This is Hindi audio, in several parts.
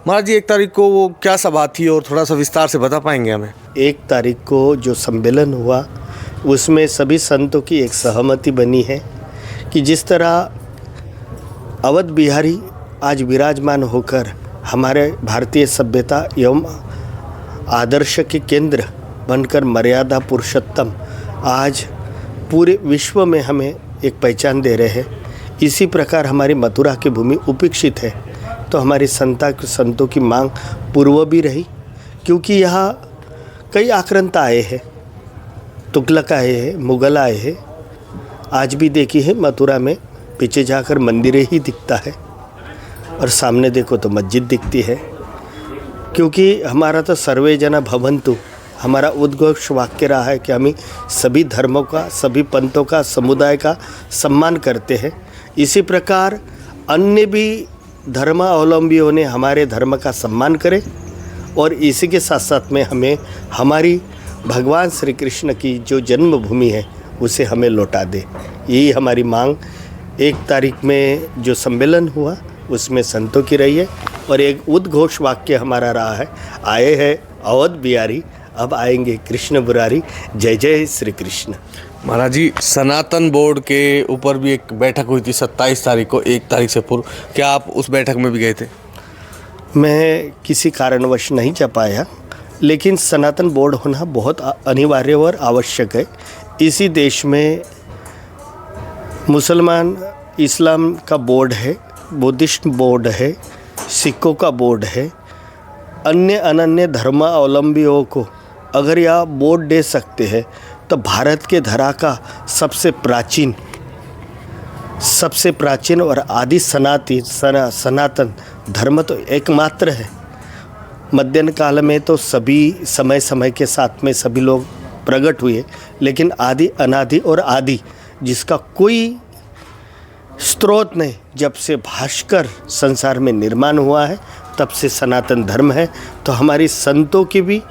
महाराज जी 1 तारीख को वो क्या सभा थी और थोड़ा सा विस्तार से बता पाएंगे हमें? 1 तारीख को जो सम्मेलन हुआ उसमें सभी संतों की एक सहमति बनी है कि जिस तरह अवध बिहारी आज विराजमान होकर हमारे भारतीय सभ्यता एवं आदर्श के केंद्र बनकर मर्यादा पुरुषोत्तम आज पूरे विश्व में हमें एक पहचान दे रहे हैं, इसी प्रकार हमारी मथुरा की भूमि उपेक्षित है तो हमारी संतों की मांग पूर्व भी रही, क्योंकि यहाँ कई आक्रांता आए हैं, तुगलक आए हैं, मुग़ल आए हैं। आज भी देखी है मथुरा में पीछे जाकर मंदिरें ही दिखता है और सामने देखो तो मस्जिद दिखती है, क्योंकि हमारा तो सर्वे जना भवन्तु हमारा उद्घोष वाक्य रहा है कि हम सभी धर्मों का, सभी पंथों का, समुदाय का सम्मान करते हैं। इसी प्रकार अन्य भी धर्मावलंबियों ने हमारे धर्म का सम्मान करें और इसी के साथ साथ में हमें हमारी भगवान श्री कृष्ण की जो जन्मभूमि है उसे हमें लौटा दे। यही हमारी मांग 1 तारीख में जो सम्मेलन हुआ उसमें संतों की रही है और एक उद्घोष वाक्य हमारा रहा है, आए हैं अवध बिहारी अब आएंगे कृष्ण मुरारी, जय जय श्री कृष्ण। महाराज जी सनातन बोर्ड के ऊपर भी एक बैठक हुई थी 27 तारीख को, 1 तारीख से पूर्व, क्या आप उस बैठक में भी गए थे? मैं किसी कारणवश नहीं जा पाया, लेकिन सनातन बोर्ड होना बहुत अनिवार्य और आवश्यक है। इसी देश में मुसलमान इस्लाम का बोर्ड है, बुद्धिस्ट बोर्ड है, सिखों का बोर्ड है, अन्य अनन्य धर्मावलंबियों को अगर यह बोर्ड दे सकते हैं तो भारत के धरा का सबसे प्राचीन और आदि सनातन धर्म तो एकमात्र है। मध्यन काल में तो सभी समय के साथ में सभी लोग प्रकट हुए, लेकिन आदि अनादि और आदि जिसका कोई स्रोत नहीं, जब से भास्कर संसार में निर्माण हुआ है तब से सनातन धर्म है। तो हमारी संतों की भी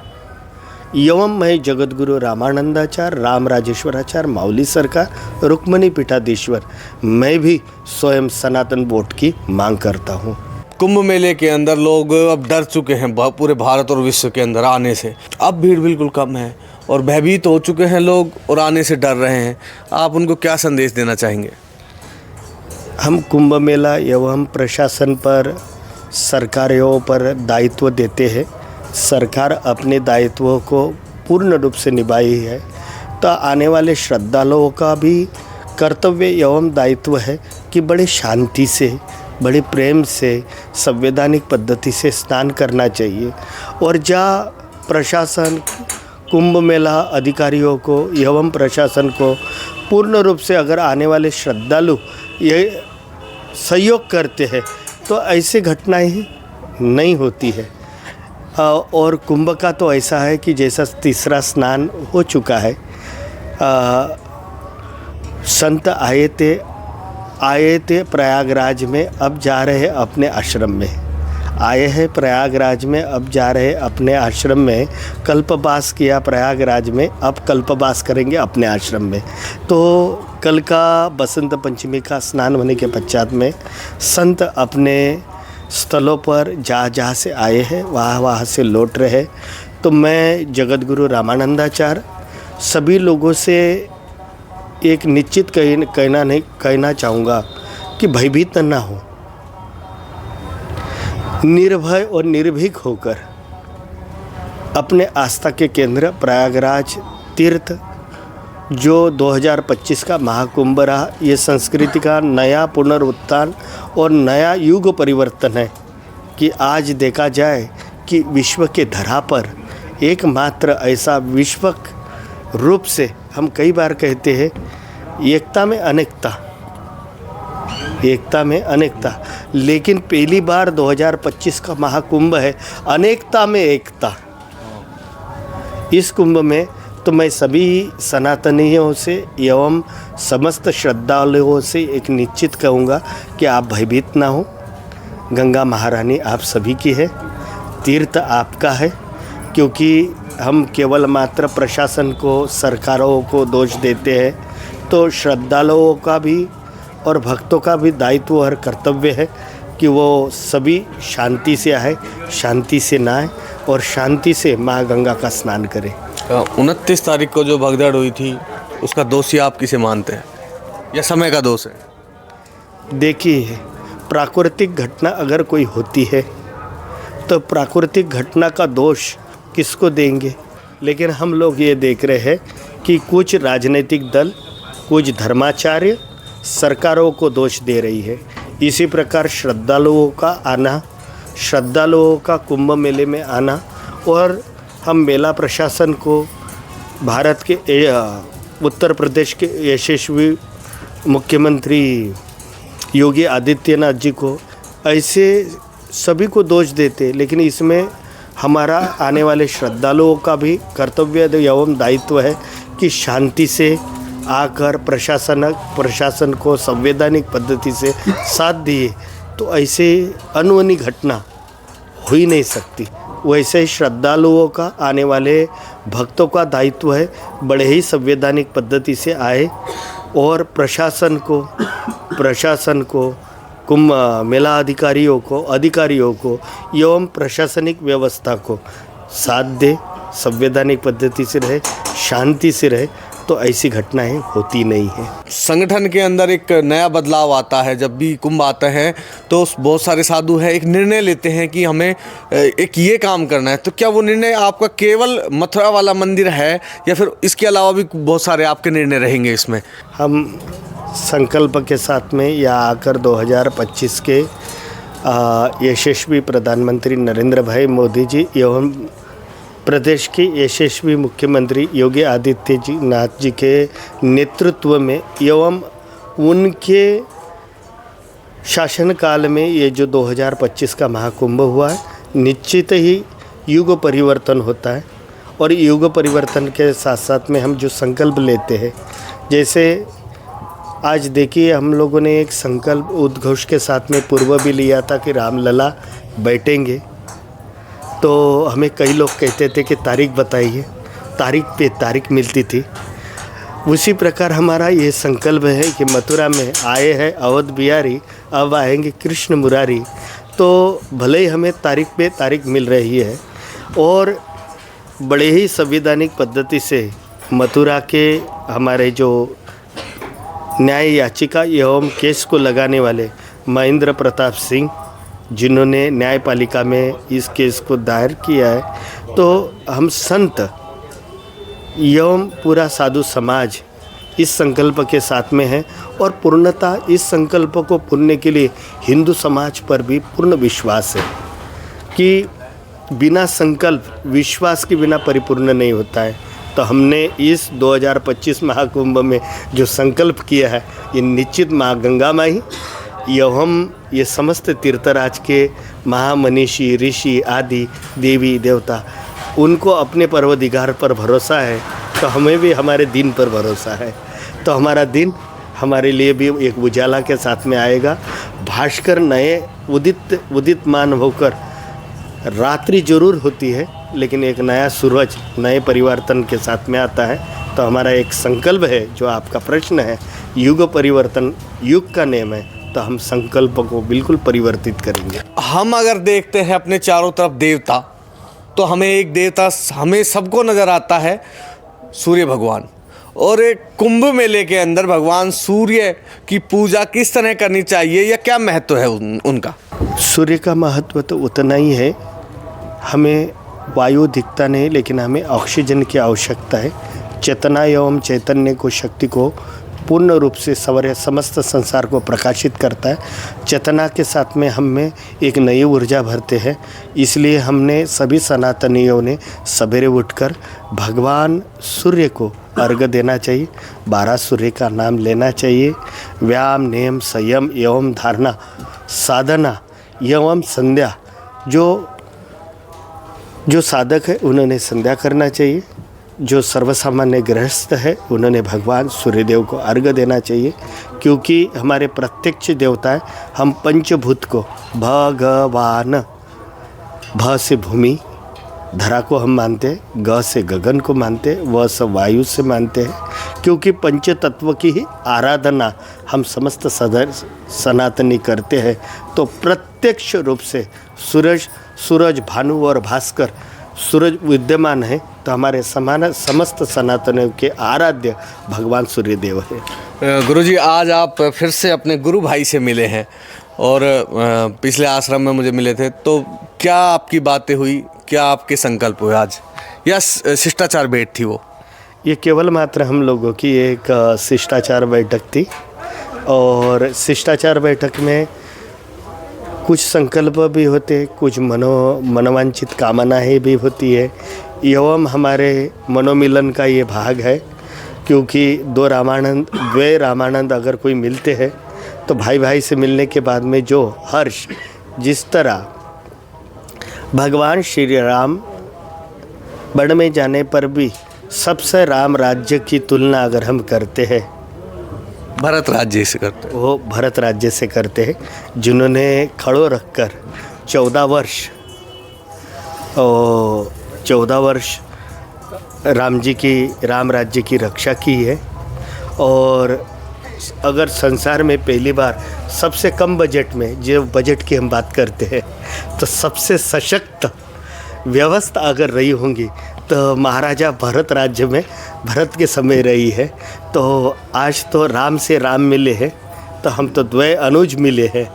एवं मैं जगतगुरु रामानंदाचार्य, राम राजेश्वराचार्य, माउली सरकार, रुक्मणी पीठाधीश्वर, मैं भी स्वयं सनातन बोर्ड की मांग करता हूँ। कुंभ मेले के अंदर लोग अब डर चुके हैं पूरे भारत और विश्व के अंदर आने से। अब भीड़ बिल्कुल कम है और भयभीत हो चुके हैं लोग और आने से डर रहे हैं। आप उनको क्या संदेश देना चाहेंगे? हम कुंभ मेला एवं प्रशासन पर, सरकारों पर दायित्व देते हैं। सरकार अपने दायित्वों को पूर्ण रूप से निभाई है, तो आने वाले श्रद्धालुओं का भी कर्तव्य एवं दायित्व है कि बड़े शांति से, बड़े प्रेम से, संवैधानिक पद्धति से स्नान करना चाहिए। और जहाँ प्रशासन कुंभ मेला अधिकारियों को एवं प्रशासन को पूर्ण रूप से अगर आने वाले श्रद्धालु ये सहयोग करते हैं तो ऐसी घटनाएं नहीं होती है। और कुंभ का तो ऐसा है कि जैसा तीसरा स्नान हो चुका है, संत आए थे प्रयागराज में, अब जा रहे हैं अपने आश्रम में। आए हैं प्रयागराज में, अब जा रहे हैं अपने आश्रम में। कल्पवास किया प्रयागराज में, अब कल्पवास करेंगे अपने आश्रम में। तो कल का बसंत पंचमी का स्नान होने के पश्चात में संत अपने स्थलों पर जहाँ से आए हैं वहाँ से लौट रहे। तो मैं जगतगुरु रामानंदाचार्य सभी लोगों से एक निश्चित कहना चाहूँगा कि भयभीत ना हो, निर्भय और निर्भीक होकर अपने आस्था के केंद्र प्रयागराज तीर्थ जो 2025 का महाकुंभ रहा, ये संस्कृति का नया पुनरुत्थान और नया युग परिवर्तन है कि आज देखा जाए कि विश्व के धरा पर एकमात्र ऐसा विश्वक रूप से, हम कई बार कहते हैं एकता में अनेकता, लेकिन पहली बार 2025 का महाकुंभ है अनेकता में एकता। इस कुंभ में तो मैं सभी सनातनियों से एवं समस्त श्रद्धालुओं से एक निश्चित कहूँगा कि आप भयभीत ना हो। गंगा महारानी आप सभी की है, तीर्थ आपका है, क्योंकि हम केवल मात्र प्रशासन को, सरकारों को दोष देते हैं तो श्रद्धालुओं का भी और भक्तों का भी दायित्व और कर्तव्य है कि वो सभी शांति से आए, शांति से नहाए और शांति से माँ गंगा का स्नान करें। 29 तारीख को जो भगदड़ हुई थी उसका दोषी आप किसे मानते हैं या समय का दोष है? देखिए, प्राकृतिक घटना अगर कोई होती है तो प्राकृतिक घटना का दोष किसको देंगे, लेकिन हम लोग ये देख रहे हैं कि कुछ राजनीतिक दल, कुछ धर्माचार्य सरकारों को दोष दे रही है। इसी प्रकार श्रद्धालुओं का आना, श्रद्धालुओं का कुंभ मेले में आना, और हम मेला प्रशासन को, भारत के उत्तर प्रदेश के यशस्वी मुख्यमंत्री योगी आदित्यनाथ जी को, ऐसे सभी को दोष देते, लेकिन इसमें हमारा आने वाले श्रद्धालुओं का भी कर्तव्य एवं दायित्व है कि शांति से आकर प्रशासन को संवैधानिक पद्धति से साथ दिए, तो ऐसे अनहोनी घटना हो ही नहीं सकती। वैसे ही श्रद्धालुओं का, आने वाले भक्तों का दायित्व है बड़े ही संवैधानिक पद्धति से आए और प्रशासन को कुंभ मेला अधिकारियों को एवं प्रशासनिक व्यवस्था को साथ दे, संवैधानिक पद्धति से रहे, शांति से रहे, तो ऐसी घटनाएं होती नहीं है। संगठन के अंदर एक नया बदलाव आता है। जब भी कुंभ आता है तो बहुत सारे साधु हैं, एक निर्णय लेते हैं कि हमें एक ये काम करना है। तो क्या वो निर्णय आपका केवल मथुरा वाला मंदिर है या फिर इसके अलावा भी बहुत सारे आपके निर्णय रहेंगे इसमें? हम संकल्प के साथ में यहाँ आकर 2025 के यशस्वी प्रधानमंत्री नरेंद्र भाई मोदी जी एवं प्रदेश के यशस्वी मुख्यमंत्री योगी आदित्यनाथ जी के नेतृत्व में एवं उनके शासनकाल में ये जो 2025 का महाकुंभ हुआ है, निश्चित ही युग परिवर्तन होता है। और युग परिवर्तन के साथ साथ में हम जो संकल्प लेते हैं, जैसे आज देखिए हम लोगों ने एक संकल्प उद्घोष के साथ में पूर्व भी लिया था कि रामलला बैठेंगे, तो हमें कई लोग कहते थे कि तारीख बताइए, तारीख पे तारीख मिलती थी। उसी प्रकार हमारा ये संकल्प है कि मथुरा में आए हैं अवध बिहारी, अब आएंगे कृष्ण मुरारी। तो भले ही हमें तारीख पे तारीख मिल रही है और बड़े ही संवैधानिक पद्धति से मथुरा के हमारे जो न्याय याचिका एवं केस को लगाने वाले महेंद्र प्रताप सिंह, जिन्होंने न्यायपालिका में इस केस को दायर किया है, तो हम संत एवं पूरा साधु समाज इस संकल्प के साथ में है। और पूर्णतः इस संकल्प को पूर्ण के लिए हिंदू समाज पर भी पूर्ण विश्वास है कि बिना संकल्प, विश्वास के बिना परिपूर्ण नहीं होता है। तो हमने इस 2025 महाकुंभ में जो संकल्प किया है, ये निश्चित माँ गंगा माई एवं ये समस्त तीर्थराज के महामनीषी, ऋषि आदि देवी देवता, उनको अपने परवदिगार पर भरोसा है, तो हमें भी हमारे दिन पर भरोसा है। तो हमारा दिन हमारे लिए भी एक उजाला के साथ में आएगा। भास्कर नए उदितमान होकर, रात्रि जरूर होती है लेकिन एक नया सूरज नए परिवर्तन के साथ में आता है। तो हमारा एक संकल्प है, जो आपका प्रश्न है, युग परिवर्तन युग का नियम है, तो हम संकल्प को बिल्कुल परिवर्तित करेंगे। हम अगर देखते हैं अपने चारों तरफ देवता, तो हमें एक देवता हमें सबको नज़र आता है, सूर्य भगवान। और एक कुंभ मेले के अंदर भगवान सूर्य की पूजा किस तरह करनी चाहिए या क्या महत्व है उनका? सूर्य का महत्व तो उतना ही है, हमें वायु दिखता नहीं, लेकिन हमें ऑक्सीजन की आवश्यकता है। चेतना एवं चैतन्य को, शक्ति को पूर्ण रूप से समस्त संसार को प्रकाशित करता है। चेतना के साथ में हम में एक नई ऊर्जा भरते हैं। इसलिए हमने सभी सनातनियों ने सवेरे उठकर भगवान सूर्य को अर्घ्य देना चाहिए, 12 सूर्य का नाम लेना चाहिए। व्यायाम, नियम, संयम एवं धारणा, साधना एवं संध्या, जो साधक है उन्होंने संध्या करना चाहिए। जो सर्वसामान्य गृहस्थ है उन्होंने भगवान सूर्यदेव को अर्घ्य देना चाहिए, क्योंकि हमारे प्रत्यक्ष देवता है। हम पंचभूत को, भगवान, भ से भूमि, धरा को हम मानते हैं, ग से गगन को मानते हैं, व से वायु से मानते हैं, क्योंकि पंच तत्व की ही आराधना हम समस्त सनातनी करते हैं। तो प्रत्यक्ष रूप से सूरज भानु और भास्कर सूरज विद्यमान है, तो हमारे समस्त सनातनियों के आराध्य भगवान सूर्यदेव है। गुरुजी, आज आप फिर से अपने गुरु भाई से मिले हैं और पिछले आश्रम में मुझे मिले थे, तो क्या आपकी बातें हुई, क्या आपके संकल्प हुए आज, या शिष्टाचार बैठ थी वो? ये केवल मात्र हम लोगों की एक शिष्टाचार बैठक थी, और शिष्टाचार बैठक में कुछ संकल्प भी होते, कुछ मनोवांछित कामनाएं भी होती है, एवं हमारे मनोमिलन का ये भाग है। क्योंकि द्वे रामानंद अगर कोई मिलते हैं तो भाई भाई से मिलने के बाद में जो हर्ष, जिस तरह भगवान श्री राम वन में जाने पर भी सबसे राम राज्य की तुलना अगर हम करते हैं, भरत राज्य से करते हैं, वो भरत राज्य से करते हैं, जिन्होंने खड़ो रखकर 14 वर्ष राम राज्य की रक्षा की है। और अगर संसार में पहली बार सबसे कम बजट में, जो बजट की हम बात करते हैं, तो सबसे सशक्त व्यवस्था अगर रही होंगी तो महाराजा भरत राज्य में भरत के समय रही है। तो आज तो राम से राम मिले हैं, तो हम तो द्वय अनुज मिले हैं।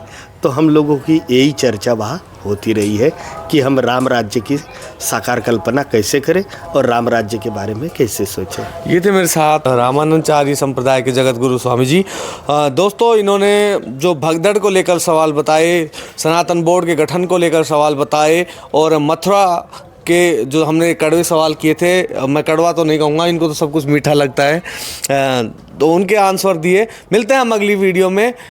तो हम लोगों की यही चर्चा वहाँ होती रही है कि हम राम राज्य की साकार कल्पना कैसे करें और राम राज्य के बारे में कैसे सोचें। ये थे मेरे साथ रामानंदाचार्य संप्रदाय के जगत गुरु स्वामी जी। दोस्तों, इन्होंने जो भगदड़ को लेकर सवाल बताए, सनातन बोर्ड के गठन को लेकर सवाल बताए, और मथुरा के जो हमने कड़वे सवाल किए थे, मैं कड़वा तो नहीं कहूँगा, इनको तो सब कुछ मीठा लगता है, तो उनके आंसर दिए। मिलते हैं हम अगली वीडियो में